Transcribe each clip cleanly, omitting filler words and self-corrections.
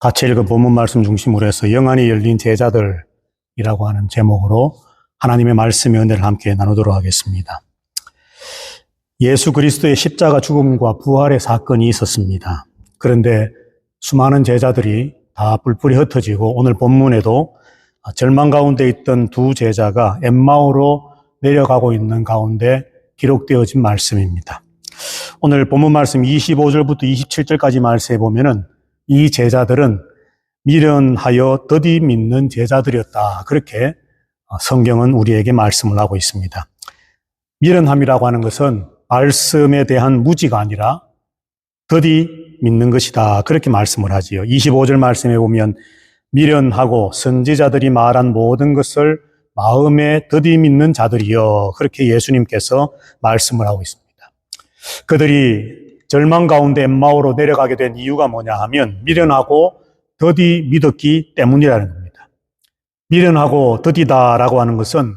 같이 읽은 본문 말씀 중심으로 해서 영안이 열린 제자들이라고 하는 제목으로 하나님의 말씀의 은혜를 함께 나누도록 하겠습니다. 예수 그리스도의 십자가 죽음과 부활의 사건이 있었습니다. 그런데 수많은 제자들이 다 뿔뿔이 흩어지고 오늘 본문에도 절망 가운데 있던 두 제자가 엠마오로 내려가고 있는 가운데 기록되어진 말씀입니다. 오늘 본문 말씀 25절부터 27절까지 말씀해 보면은 이 제자들은 미련하여 더디 믿는 제자들이었다. 그렇게 성경은 우리에게 말씀을 하고 있습니다. 미련함이라고 하는 것은 말씀에 대한 무지가 아니라 더디 믿는 것이다. 그렇게 말씀을 하지요. 25절 말씀에 보면 미련하고 선지자들이 말한 모든 것을 마음에 더디 믿는 자들이여. 그렇게 예수님께서 말씀을 하고 있습니다. 그들이 절망 가운데 엠마오로 내려가게 된 이유가 뭐냐 하면 미련하고 더디 믿었기 때문이라는 겁니다. 미련하고 더디다라고 하는 것은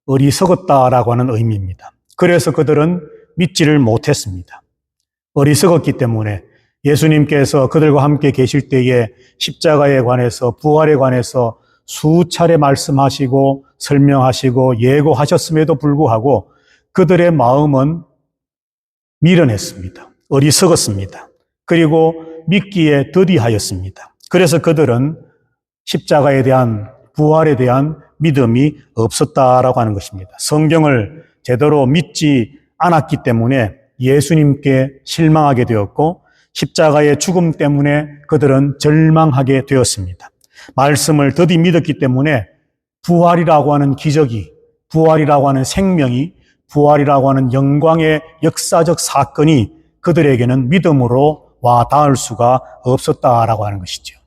어리석었다라고 하는 의미입니다. 그래서 그들은 믿지를 못했습니다. 어리석었기 때문에 예수님께서 그들과 함께 계실 때에 십자가에 관해서 부활에 관해서 수차례 말씀하시고 설명하시고 예고하셨음에도 불구하고 그들의 마음은 미련했습니다. 어리석었습니다. 그리고 믿기에 더디하였습니다. 그래서 그들은 십자가에 대한 부활에 대한 믿음이 없었다라고 하는 것입니다. 성경을 제대로 믿지 않았기 때문에 예수님께 실망하게 되었고 십자가의 죽음 때문에 그들은 절망하게 되었습니다. 말씀을 더디 믿었기 때문에 부활이라고 하는 기적이, 부활이라고 하는 생명이, 부활이라고 하는 영광의 역사적 사건이 그들에게는 믿음으로 와 닿을 수가 없었다라고 하는 것이죠.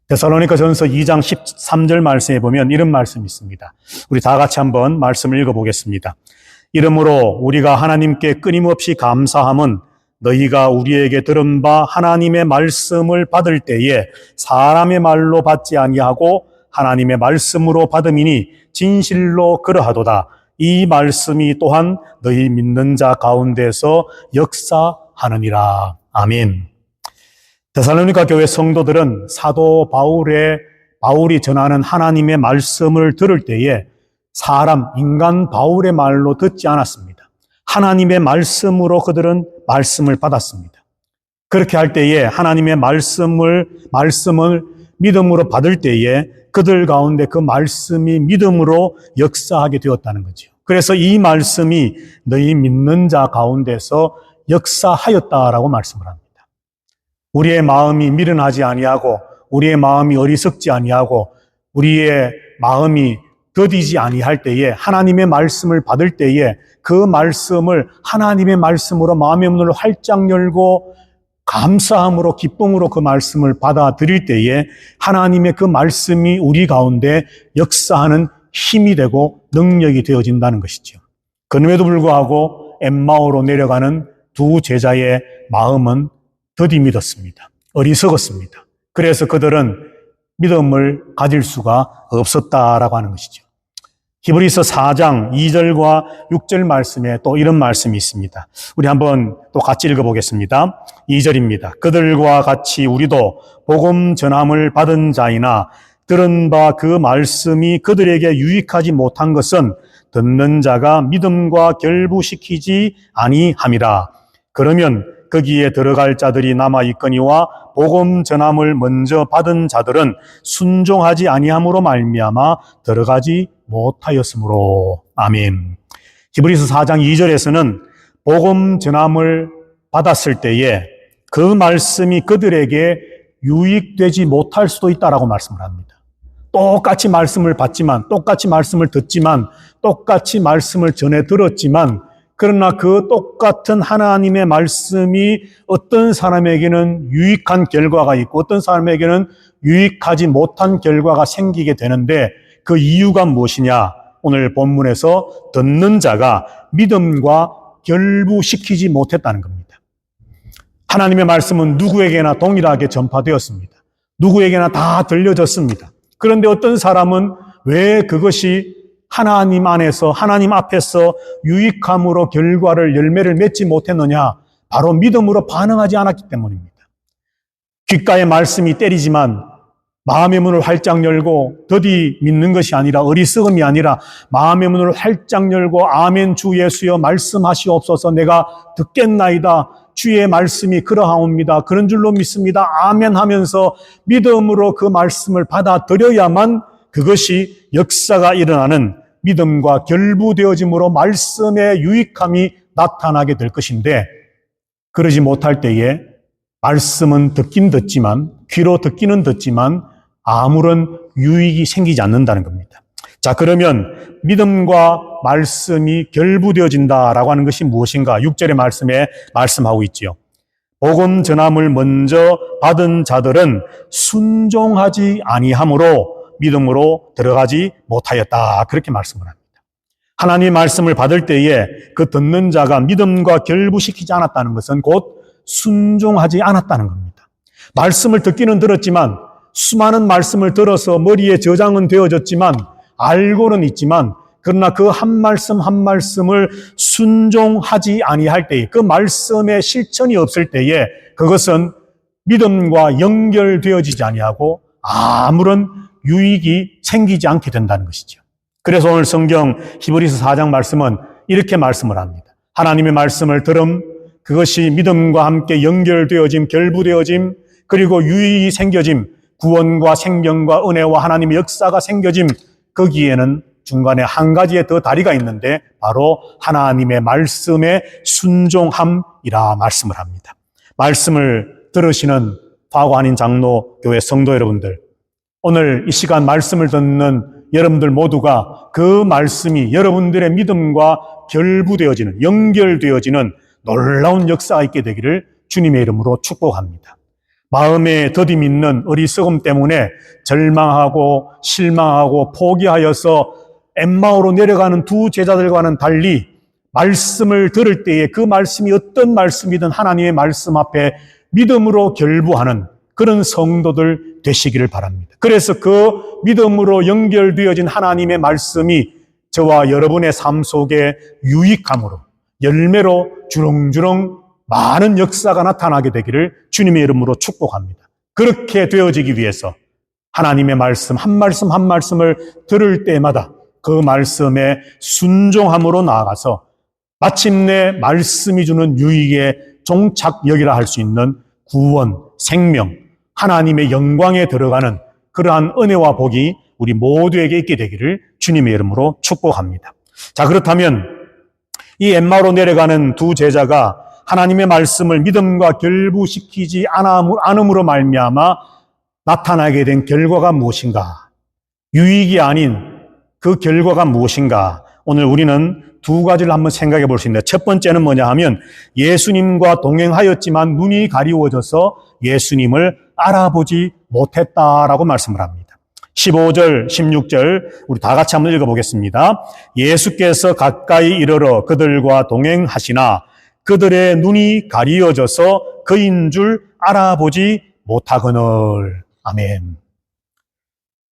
데살로니가전서 2장 13절 말씀에 보면 이런 말씀이 있습니다. 우리 다 같이 한번 말씀을 읽어보겠습니다. 이러므로 우리가 하나님께 끊임없이 감사함은 너희가 우리에게 들은 바 하나님의 말씀을 받을 때에 사람의 말로 받지 아니하고 하나님의 말씀으로 받음이니 진실로 그러하도다. 이 말씀이 또한 너희 믿는 자 가운데서 역사하느니라. 아멘. 데살로니가 교회 성도들은 사도 바울이 전하는 하나님의 말씀을 들을 때에 인간 바울의 말로 듣지 않았습니다. 하나님의 말씀으로 그들은 말씀을 받았습니다. 그렇게 할 때에 하나님의 말씀을 믿음으로 받을 때에 그들 가운데 그 말씀이 믿음으로 역사하게 되었다는 거죠. 그래서 이 말씀이 너희 믿는 자 가운데서 역사하였다라고 말씀을 합니다. 우리의 마음이 미련하지 아니하고 우리의 마음이 어리석지 아니하고 우리의 마음이 더디지 아니할 때에 하나님의 말씀을 받을 때에 그 말씀을 하나님의 말씀으로 마음의 문을 활짝 열고 감사함으로 기쁨으로 그 말씀을 받아들일 때에 하나님의 그 말씀이 우리 가운데 역사하는 힘이 되고 능력이 되어진다는 것이죠. 그럼에도 불구하고 엠마오로 내려가는 두 제자의 마음은 더디 믿었습니다. 어리석었습니다. 그래서 그들은 믿음을 가질 수가 없었다라고 하는 것이죠. 히브리서 4장 2절과 6절 말씀에 또 이런 말씀이 있습니다. 우리 한번 또 같이 읽어보겠습니다. 2절입니다. 그들과 같이 우리도 복음 전함을 받은 자이나 들은 바 그 말씀이 그들에게 유익하지 못한 것은 듣는 자가 믿음과 결부시키지 아니함이라. 그러면 거기에 들어갈 자들이 남아있거니와 복음 전함을 먼저 받은 자들은 순종하지 아니함으로 말미암아 들어가지 못하였으므로. 아멘. 히브리서 4장 2절에서는 복음 전함을 받았을 때에 그 말씀이 그들에게 유익되지 못할 수도 있다라고 말씀을 합니다. 똑같이 말씀을 받지만, 똑같이 말씀을 듣지만, 똑같이 말씀을 전해 들었지만, 그러나 그 똑같은 하나님의 말씀이 어떤 사람에게는 유익한 결과가 있고 어떤 사람에게는 유익하지 못한 결과가 생기게 되는데 그 이유가 무엇이냐? 오늘 본문에서 듣는 자가 믿음과 결부시키지 못했다는 겁니다. 하나님의 말씀은 누구에게나 동일하게 전파되었습니다. 누구에게나 다 들려졌습니다. 그런데 어떤 사람은 왜 그것이 하나님 안에서, 하나님 앞에서 유익함으로 열매를 맺지 못했느냐? 바로 믿음으로 반응하지 않았기 때문입니다. 귓가에 말씀이 때리지만 마음의 문을 활짝 열고 더디 믿는 것이 아니라, 어리석음이 아니라 마음의 문을 활짝 열고 아멘 주 예수여 말씀하시옵소서, 내가 듣겠나이다, 주의 말씀이 그러하옵니다, 그런 줄로 믿습니다, 아멘 하면서 믿음으로 그 말씀을 받아들여야만 그것이 역사가 일어나는 믿음과 결부되어짐으로 말씀의 유익함이 나타나게 될 것인데, 그러지 못할 때에 말씀은 듣긴 듣지만, 귀로 듣기는 듣지만 아무런 유익이 생기지 않는다는 겁니다. 자, 그러면 믿음과 말씀이 결부되어진다라고 하는 것이 무엇인가? 6절의 말씀에 말씀하고 있지요. 복음 전함을 먼저 받은 자들은 순종하지 아니함으로 믿음으로 들어가지 못하였다, 그렇게 말씀을 합니다. 하나님의 말씀을 받을 때에 그 듣는 자가 믿음과 결부시키지 않았다는 것은 곧 순종하지 않았다는 겁니다. 말씀을 듣기는 들었지만, 수많은 말씀을 들어서 머리에 저장은 되어졌지만, 알고는 있지만, 그러나 그 한 말씀 한 말씀을 순종하지 아니할 때에, 그 말씀의 실천이 없을 때에 그것은 믿음과 연결되어지지 아니하고 아무런 유익이 생기지 않게 된다는 것이죠. 그래서 오늘 성경 히브리서 4장 말씀은 이렇게 말씀을 합니다. 하나님의 말씀을 들음, 그것이 믿음과 함께 연결되어짐, 결부되어짐, 그리고 유익이 생겨짐, 구원과 생명과 은혜와 하나님의 역사가 생겨짐, 거기에는 중간에 한 가지의 더 다리가 있는데 바로 하나님의 말씀의 순종함이라 말씀을 합니다. 말씀을 들으시는 화관인 장로교회 성도 여러분들, 오늘 이 시간 말씀을 듣는 여러분들 모두가 그 말씀이 여러분들의 믿음과 결부되어지는, 연결되어지는 놀라운 역사가 있게 되기를 주님의 이름으로 축복합니다. 마음에 더디 믿는 어리석음 때문에 절망하고 실망하고 포기하여서 엠마오로 내려가는 두 제자들과는 달리 말씀을 들을 때에 그 말씀이 어떤 말씀이든 하나님의 말씀 앞에 믿음으로 결부하는 그런 성도들 되시기를 바랍니다. 그래서 그 믿음으로 연결되어진 하나님의 말씀이 저와 여러분의 삶 속에 유익함으로, 열매로 주렁주렁 많은 역사가 나타나게 되기를 주님의 이름으로 축복합니다. 그렇게 되어지기 위해서 하나님의 말씀 한 말씀을 들을 때마다 그 말씀에 순종함으로 나아가서 마침내 말씀이 주는 유익의 종착역이라 할 수 있는 구원, 생명, 하나님의 영광에 들어가는 그러한 은혜와 복이 우리 모두에게 있게 되기를 주님의 이름으로 축복합니다. 자, 그렇다면 이 엠마오로 내려가는 두 제자가 하나님의 말씀을 믿음과 결부시키지 않음으로 말미암아 나타나게 된 결과가 무엇인가? 유익이 아닌 그 결과가 무엇인가? 오늘 우리는 두 가지를 한번 생각해 볼 수 있는데, 첫 번째는 뭐냐 하면 예수님과 동행하였지만 눈이 가리워져서 예수님을 알아보지 못했다라고 말씀을 합니다. 15절, 16절 우리 다 같이 한번 읽어보겠습니다. 예수께서 가까이 이르러 그들과 동행하시나 그들의 눈이 가리워져서 그인 줄 알아보지 못하거늘. 아멘.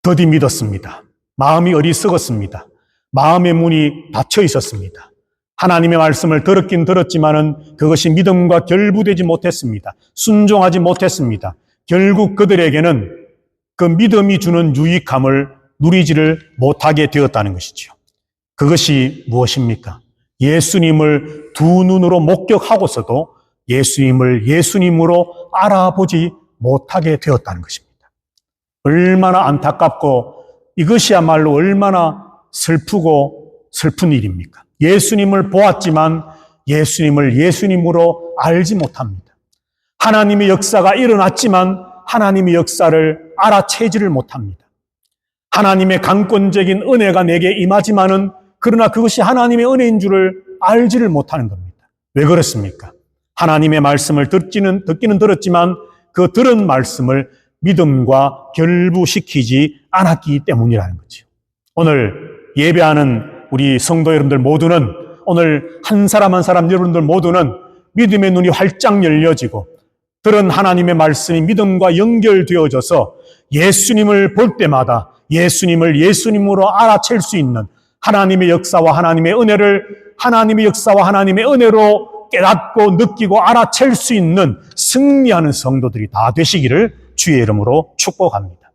더디 믿었습니다. 마음이 어리석었습니다. 마음의 문이 닫혀 있었습니다. 하나님의 말씀을 들었긴 들었지만은 그것이 믿음과 결부되지 못했습니다. 순종하지 못했습니다. 결국 그들에게는 그 믿음이 주는 유익함을 누리지를 못하게 되었다는 것이죠. 그것이 무엇입니까? 예수님을 두 눈으로 목격하고서도 예수님을 예수님으로 알아보지 못하게 되었다는 것입니다. 얼마나 안타깝고 이것이야말로 얼마나 슬프고 슬픈 일입니까? 예수님을 보았지만 예수님을 예수님으로 알지 못합니다. 하나님의 역사가 일어났지만 하나님의 역사를 알아채지를 못합니다. 하나님의 강권적인 은혜가 내게 임하지만은 그러나 그것이 하나님의 은혜인 줄을 알지를 못하는 겁니다. 왜 그렇습니까? 하나님의 말씀을 듣기는 들었지만 그 들은 말씀을 믿음과 결부시키지 않았기 때문이라는 거죠. 오늘 예배하는 우리 성도 여러분들 모두는, 오늘 한 사람 한 사람 여러분들 모두는 믿음의 눈이 활짝 열려지고 들은 하나님의 말씀이 믿음과 연결되어져서 예수님을 볼 때마다 예수님을 예수님으로 알아챌 수 있는 하나님의 역사와 하나님의 은혜를 하나님의 역사와 하나님의 은혜로 깨닫고 느끼고 알아챌 수 있는 승리하는 성도들이 다 되시기를 주의 이름으로 축복합니다.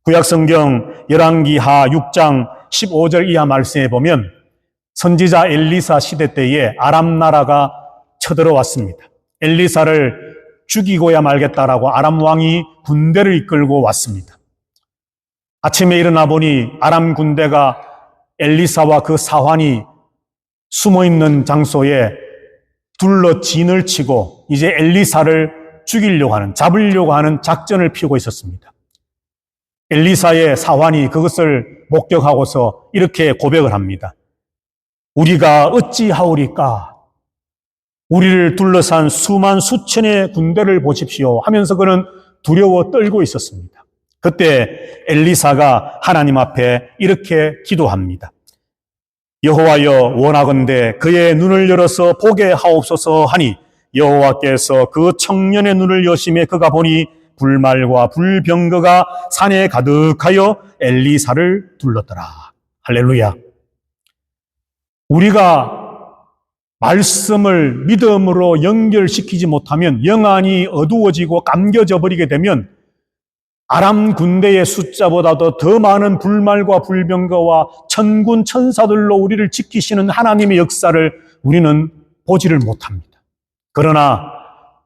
구약성경 열왕기하 6장 15절 이하 말씀에 보면 선지자 엘리사 시대 때에 아람 나라가 쳐들어왔습니다. 엘리사를 죽이고야 말겠다라고 아람 왕이 군대를 이끌고 왔습니다. 아침에 일어나 보니 아람 군대가 엘리사와 그 사환이 숨어있는 장소에 둘러 진을 치고 이제 엘리사를 죽이려고 하는, 잡으려고 하는 작전을 피우고 있었습니다. 엘리사의 사환이 그것을 목격하고서 이렇게 고백을 합니다. 우리가 어찌하오리까? 우리를 둘러싼 수만 수천의 군대를 보십시오 하면서 그는 두려워 떨고 있었습니다. 그때 엘리사가 하나님 앞에 이렇게 기도합니다. 여호와여 원하건대 그의 눈을 열어서 보게 하옵소서 하니 여호와께서 그 청년의 눈을 여심해 그가 보니 불말과 불병거가 산에 가득하여 엘리사를 둘렀더라. 할렐루야. 우리가 말씀을 믿음으로 연결시키지 못하면 영안이 어두워지고 감겨져 버리게 되면 아람 군대의 숫자보다도 더 많은 불말과 불병거와 천군 천사들로 우리를 지키시는 하나님의 역사를 우리는 보지를 못합니다. 그러나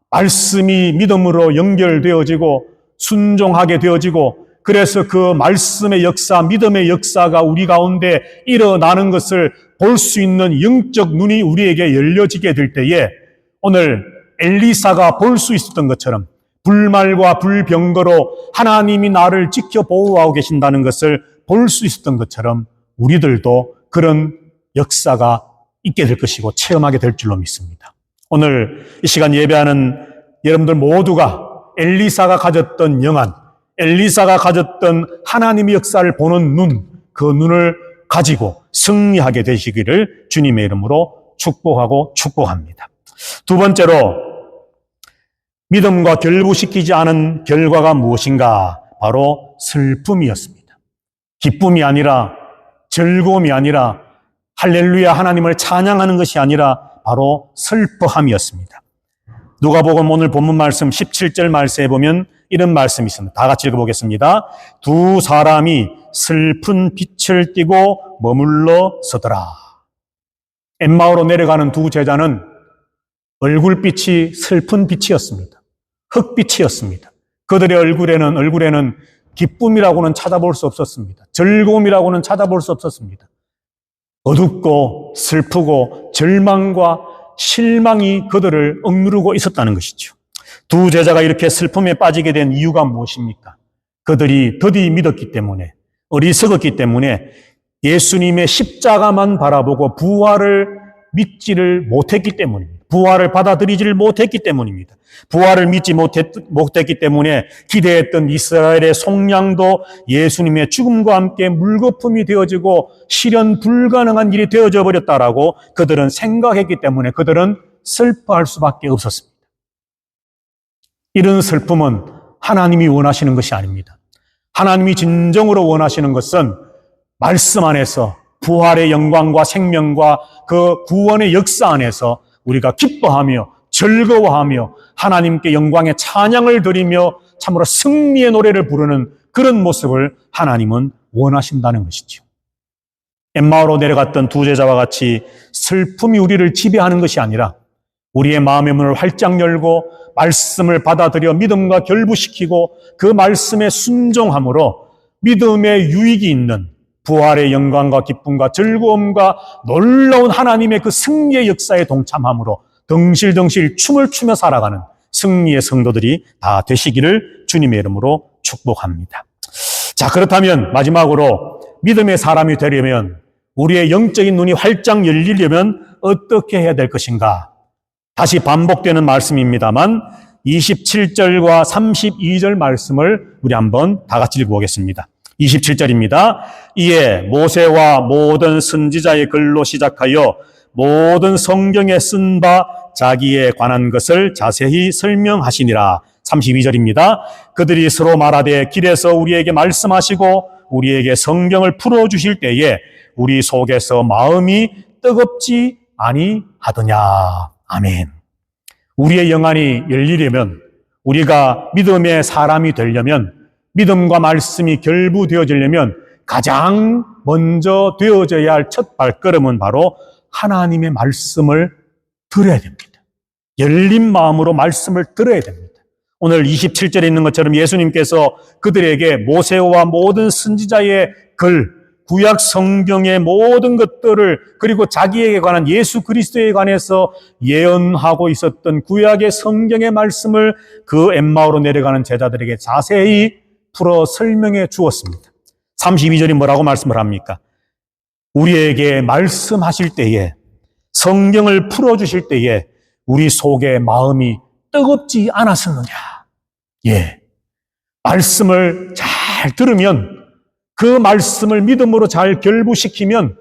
말씀이 믿음으로 연결되어지고 순종하게 되어지고 그래서 그 말씀의 역사, 믿음의 역사가 우리 가운데 일어나는 것을 볼 수 있는 영적 눈이 우리에게 열려지게 될 때에 오늘 엘리사가 볼 수 있었던 것처럼 불말과 불병거로 하나님이 나를 지켜 보호하고 계신다는 것을 볼 수 있었던 것처럼 우리들도 그런 역사가 있게 될 것이고 체험하게 될 줄로 믿습니다. 오늘 이 시간 예배하는 여러분들 모두가 엘리사가 가졌던 영안, 엘리사가 가졌던 하나님의 역사를 보는 눈, 그 눈을 가지고 승리하게 되시기를 주님의 이름으로 축복하고 축복합니다. 두 번째로 믿음과 결부시키지 않은 결과가 무엇인가? 바로 슬픔이었습니다. 기쁨이 아니라 즐거움이 아니라 할렐루야 하나님을 찬양하는 것이 아니라 바로 슬퍼함이었습니다. 누가복음 오늘 본문 말씀 17절 말씀에 보면 이런 말씀이 있습니다. 다 같이 읽어보겠습니다. 두 사람이 슬픈 빛을 띠고 머물러 서더라. 엠마오로 내려가는 두 제자는 얼굴빛이 슬픈 빛이었습니다. 흑빛이었습니다. 그들의 얼굴에는 기쁨이라고는 찾아볼 수 없었습니다. 즐거움이라고는 찾아볼 수 없었습니다. 어둡고 슬프고 절망과 실망이 그들을 억누르고 있었다는 것이죠. 두 제자가 이렇게 슬픔에 빠지게 된 이유가 무엇입니까? 그들이 더디 믿었기 때문에, 어리석었기 때문에 예수님의 십자가만 바라보고 부활을 믿지를 못했기 때문입니다. 부활을 받아들이지를 못했기 때문입니다. 부활을 믿지 못했기 때문에 기대했던 이스라엘의 속량도 예수님의 죽음과 함께 물거품이 되어지고 실현 불가능한 일이 되어져 버렸다라고 그들은 생각했기 때문에 그들은 슬퍼할 수밖에 없었습니다. 이런 슬픔은 하나님이 원하시는 것이 아닙니다. 하나님이 진정으로 원하시는 것은 말씀 안에서 부활의 영광과 생명과 그 구원의 역사 안에서 우리가 기뻐하며 즐거워하며 하나님께 영광의 찬양을 드리며 참으로 승리의 노래를 부르는 그런 모습을 하나님은 원하신다는 것이죠. 엠마오로 내려갔던 두 제자와 같이 슬픔이 우리를 지배하는 것이 아니라 우리의 마음의 문을 활짝 열고 말씀을 받아들여 믿음과 결부시키고 그 말씀에 순종함으로 믿음의 유익이 있는 부활의 영광과 기쁨과 즐거움과 놀라운 하나님의 그 승리의 역사에 동참함으로 덩실덩실 춤을 추며 살아가는 승리의 성도들이 다 되시기를 주님의 이름으로 축복합니다. 자, 그렇다면 마지막으로 믿음의 사람이 되려면 우리의 영적인 눈이 활짝 열리려면 어떻게 해야 될 것인가? 다시 반복되는 말씀입니다만 27절과 32절 말씀을 우리 한번 다 같이 읽어보겠습니다. 27절입니다. 이에 모세와 모든 선지자의 글로 시작하여 모든 성경에 쓴 바 자기에 관한 것을 자세히 설명하시니라. 32절입니다. 그들이 서로 말하되 길에서 우리에게 말씀하시고 우리에게 성경을 풀어주실 때에 우리 속에서 마음이 뜨겁지 아니하더냐. 아멘. 우리의 영안이 열리려면, 우리가 믿음의 사람이 되려면, 믿음과 말씀이 결부되어지려면 가장 먼저 되어져야 할 첫 발걸음은 바로 하나님의 말씀을 들어야 됩니다. 열린 마음으로 말씀을 들어야 됩니다. 오늘 27절에 있는 것처럼 예수님께서 그들에게 모세와 모든 선지자의 구약 성경의 모든 것들을, 그리고 자기에게 관한 예수 그리스도에 관해서 예언하고 있었던 구약의 성경의 말씀을 그 엠마오로 내려가는 제자들에게 자세히 풀어 설명해 주었습니다. 32절이 뭐라고 말씀을 합니까? 우리에게 말씀하실 때에, 성경을 풀어주실 때에 우리 속에 마음이 뜨겁지 않았었느냐? 예. 말씀을 잘 들으면, 그 말씀을 믿음으로 잘 결부시키면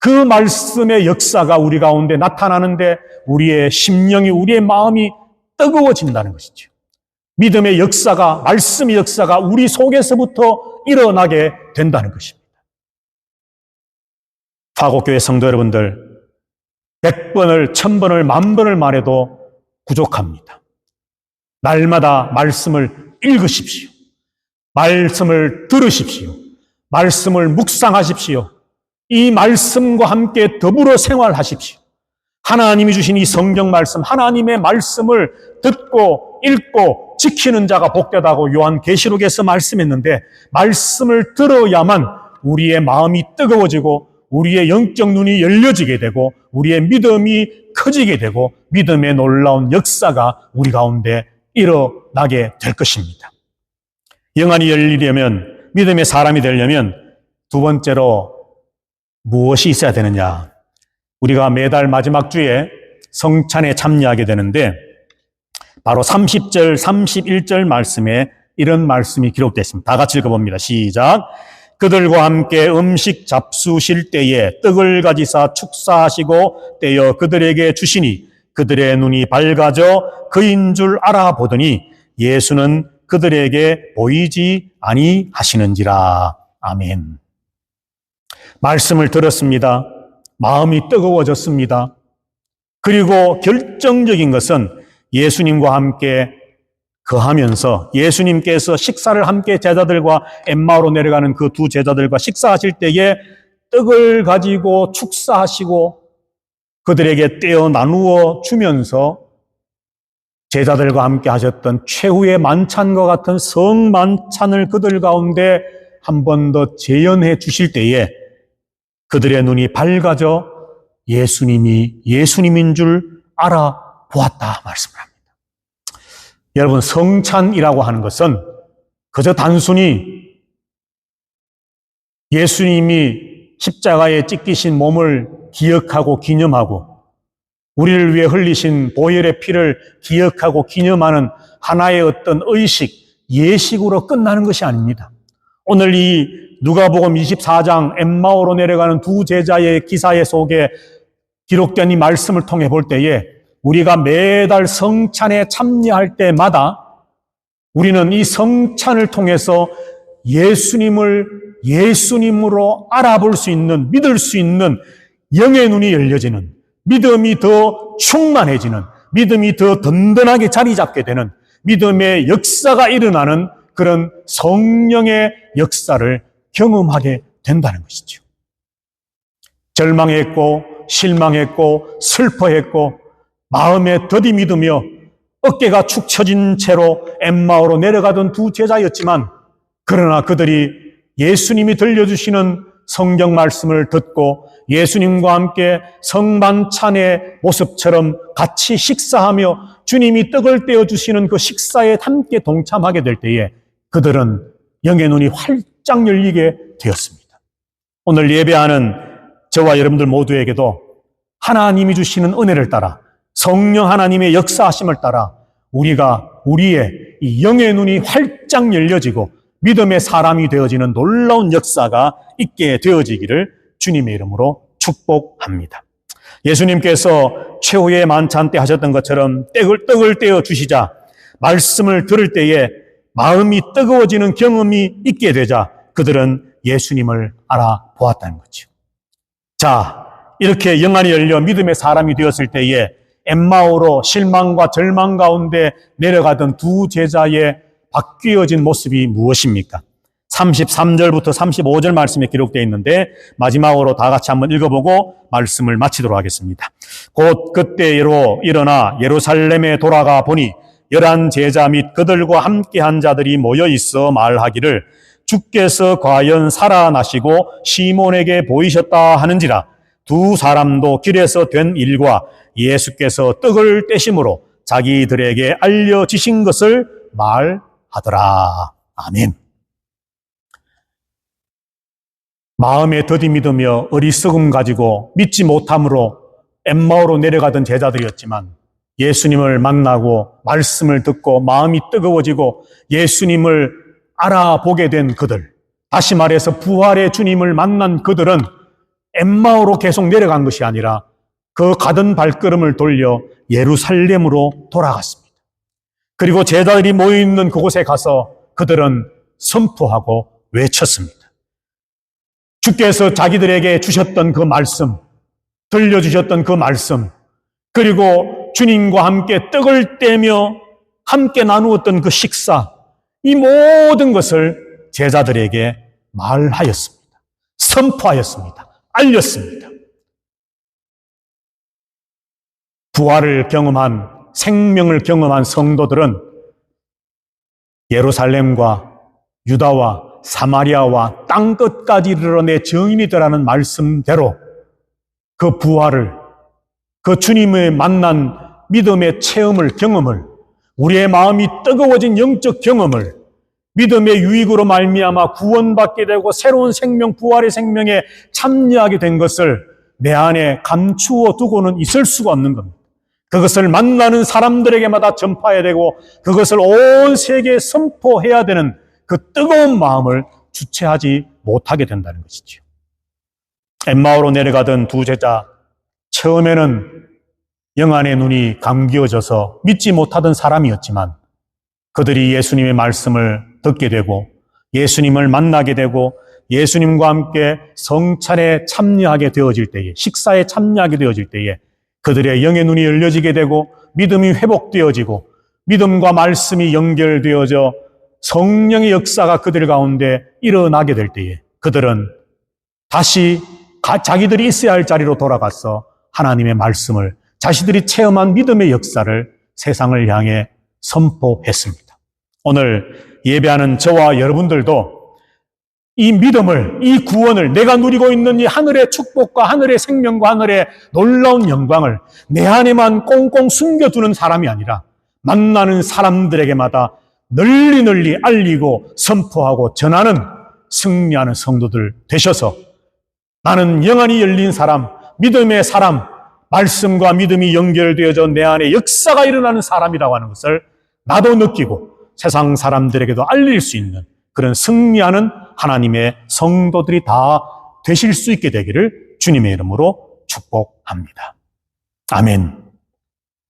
그 말씀의 역사가 우리 가운데 나타나는데 우리의 심령이, 우리의 마음이 뜨거워진다는 것이죠. 믿음의 역사가, 말씀의 역사가 우리 속에서부터 일어나게 된다는 것입니다. 파곡교회 성도 여러분들, 100번을, 1000번을, 10,000번을 말해도 부족합니다. 날마다 말씀을 읽으십시오. 말씀을 들으십시오. 말씀을 묵상하십시오. 이 말씀과 함께 더불어 생활하십시오. 하나님이 주신 이 성경 말씀, 하나님의 말씀을 듣고 읽고 지키는 자가 복되다고 요한계시록에서 말씀했는데, 말씀을 들어야만 우리의 마음이 뜨거워지고 우리의 영적 눈이 열려지게 되고 우리의 믿음이 커지게 되고 믿음의 놀라운 역사가 우리 가운데 일어나게 될 것입니다. 영안이 열리려면, 믿음의 사람이 되려면 두 번째로 무엇이 있어야 되느냐? 우리가 매달 마지막 주에 성찬에 참여하게 되는데 바로 30절, 31절 말씀에 이런 말씀이 기록되어 있습니다. 다 같이 읽어봅니다. 시작. 그들과 함께 음식 잡수실 때에 떡을 가지사 축사하시고 떼어 그들에게 주시니 그들의 눈이 밝아져 그인 줄 알아보더니 예수는 그들에게 보이지 아니하시는지라. 아멘. 말씀을 들었습니다. 마음이 뜨거워졌습니다. 그리고 결정적인 것은 예수님과 함께 거하면서, 예수님께서 식사를 함께 제자들과 엠마오로 내려가는 그 두 제자들과 식사하실 때에 떡을 가지고 축사하시고 그들에게 떼어 나누어 주면서 제자들과 함께 하셨던 최후의 만찬과 같은 성만찬을 그들 가운데 한 번 더 재현해 주실 때에 그들의 눈이 밝아져 예수님이 예수님인 줄 알아보았다 말씀을 합니다. 여러분, 성찬이라고 하는 것은 그저 단순히 예수님이 십자가에 찢기신 몸을 기억하고 기념하고 우리를 위해 흘리신 보혈의 피를 기억하고 기념하는 하나의 어떤 의식, 예식으로 끝나는 것이 아닙니다. 오늘 이 누가복음 24장 엠마오로 내려가는 두 제자의 기사의 속에 기록된 이 말씀을 통해 볼 때에 우리가 매달 성찬에 참여할 때마다 우리는 이 성찬을 통해서 예수님을 예수님으로 알아볼 수 있는, 믿을 수 있는 영의 눈이 열려지는, 믿음이 더 충만해지는, 믿음이 더 든든하게 자리 잡게 되는 믿음의 역사가 일어나는 그런 성령의 역사를 경험하게 된다는 것이죠. 절망했고 실망했고 슬퍼했고 마음에 더디 믿으며 어깨가 축 처진 채로 엠마오로 내려가던 두 제자였지만, 그러나 그들이 예수님이 들려주시는 성경 말씀을 듣고 예수님과 함께 성만찬의 모습처럼 같이 식사하며 주님이 떡을 떼어주시는 그 식사에 함께 동참하게 될 때에 그들은 영의 눈이 활짝 열리게 되었습니다. 오늘 예배하는 저와 여러분들 모두에게도 하나님이 주시는 은혜를 따라, 성령 하나님의 역사하심을 따라 우리가 우리의 이 영의 눈이 활짝 열려지고 믿음의 사람이 되어지는 놀라운 역사가 있게 되어지기를 주님의 이름으로 축복합니다. 예수님께서 최후의 만찬 때 하셨던 것처럼 떡을 떼어 주시자 말씀을 들을 때에 마음이 뜨거워지는 경험이 있게 되자 그들은 예수님을 알아보았다는 거죠. 자, 이렇게 영안이 열려 믿음의 사람이 되었을 때에 엠마오로 실망과 절망 가운데 내려가던 두 제자의 바뀌어진 모습이 무엇입니까? 33절부터 35절 말씀에 기록되어 있는데 마지막으로 다 같이 한번 읽어보고 말씀을 마치도록 하겠습니다. 곧 그때로 일어나 예루살렘에 돌아가 보니 11 제자 및 그들과 함께한 자들이 모여 있어 말하기를 주께서 과연 살아나시고 시몬에게 보이셨다 하는지라. 두 사람도 길에서 된 일과 예수께서 떡을 떼심으로 자기들에게 알려지신 것을 말하더라. 아멘. 마음에 더디 믿으며 어리석음 가지고 믿지 못함으로 엠마오로 내려가던 제자들이었지만 예수님을 만나고 말씀을 듣고 마음이 뜨거워지고 예수님을 알아보게 된 그들, 다시 말해서 부활의 주님을 만난 그들은 엠마오로 계속 내려간 것이 아니라 그 가던 발걸음을 돌려 예루살렘으로 돌아갔습니다. 그리고 제자들이 모여있는 그곳에 가서 그들은 선포하고 외쳤습니다. 주께서 자기들에게 주셨던 그 말씀, 들려주셨던 그 말씀, 그리고 주님과 함께 떡을 떼며 함께 나누었던 그 식사, 이 모든 것을 제자들에게 말하였습니다. 선포하였습니다. 알렸습니다. 부활을 경험한, 생명을 경험한 성도들은 예루살렘과 유다와 사마리아와 땅끝까지 이르러 내 증인이 되라는 말씀대로 그 부활을, 그 주님의 만난 믿음의 체험을, 경험을, 우리의 마음이 뜨거워진 영적 경험을, 믿음의 유익으로 말미암아 구원받게 되고 새로운 생명, 부활의 생명에 참여하게 된 것을 내 안에 감추어 두고는 있을 수가 없는 겁니다. 그것을 만나는 사람들에게마다 전파해야 되고 그것을 온 세계에 선포해야 되는 그 뜨거운 마음을 주체하지 못하게 된다는 것이죠. 엠마오로 내려가던 두 제자, 처음에는 영안의 눈이 감기어져서 믿지 못하던 사람이었지만 그들이 예수님의 말씀을 듣게 되고 예수님을 만나게 되고 예수님과 함께 성찬에 참여하게 되어질 때에, 식사에 참여하게 되어질 때에 그들의 영의 눈이 열려지게 되고 믿음이 회복되어지고 믿음과 말씀이 연결되어져 성령의 역사가 그들 가운데 일어나게 될 때에 그들은 다시 자기들이 있어야 할 자리로 돌아가서 하나님의 말씀을, 자신들이 체험한 믿음의 역사를 세상을 향해 선포했습니다. 오늘 예배하는 저와 여러분들도 이 믿음을, 이 구원을, 내가 누리고 있는 이 하늘의 축복과 하늘의 생명과 하늘의 놀라운 영광을 내 안에만 꽁꽁 숨겨두는 사람이 아니라 만나는 사람들에게마다 널리 알리고 선포하고 전하는 승리하는 성도들 되셔서 나는 영안이 열린 사람, 믿음의 사람, 말씀과 믿음이 연결되어져 내 안에 역사가 일어나는 사람이라고 하는 것을 나도 느끼고 세상 사람들에게도 알릴 수 있는 그런 승리하는 하나님의 성도들이 다 되실 수 있게 되기를 주님의 이름으로 축복합니다. 아멘.